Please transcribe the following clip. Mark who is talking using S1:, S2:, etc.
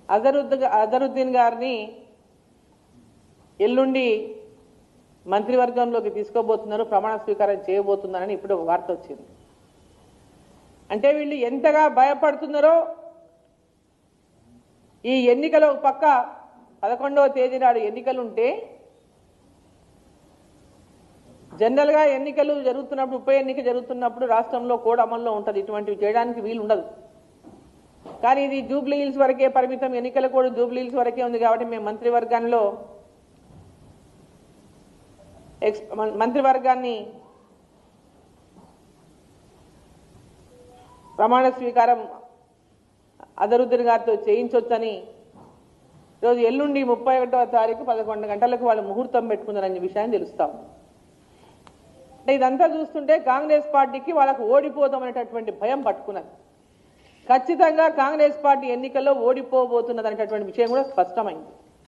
S1: అజరుద్దీన్ గారిని ఎల్లుండి మంత్రివర్గంలోకి తీసుకోబోతున్నారు, ప్రమాణ స్వీకారం చేయబోతున్నారని ఇప్పుడు వార్త వచ్చింది. అంటే వీళ్ళు ఎంతగా భయపడుతున్నారో, ఈ ఎన్నికలు ఒక పక్క 11వ తేదీ నాడు ఎన్నికలుంటే జనరల్గా ఎన్నికలు జరుగుతున్నప్పుడు, ఉప ఎన్నిక జరుగుతున్నప్పుడు రాష్ట్రంలో కోడ్ అమల్లో ఉంటుంది, ఇటువంటివి చేయడానికి వీలు ఉండదు. కానీ ఇది జూబ్లీ హిల్స్ వరకే పరిమితం, ఎన్నికల కోడ్ జూబ్లీ హిల్స్ వరకే ఉంది కాబట్టి మేము మంత్రివర్గాన్ని ప్రమాణ స్వీకారం అజరుద్దీన్ గారితో చేయించొచ్చని ఈరోజు ఎల్లుండి 31వ తారీఖు 11 గంటలకు వాళ్ళు ముహూర్తం పెట్టుకున్నారనే విషయాన్ని తెలుస్తాం. అంటే ఇదంతా చూస్తుంటే కాంగ్రెస్ పార్టీకి వాళ్ళకు ఓడిపోతామనేటటువంటి భయం పట్టుకున్నది. ఖచ్చితంగా కాంగ్రెస్ పార్టీ ఎన్నికల్లో ఓడిపోబోతున్నదనేటటువంటి విషయం కూడా స్పష్టమైంది.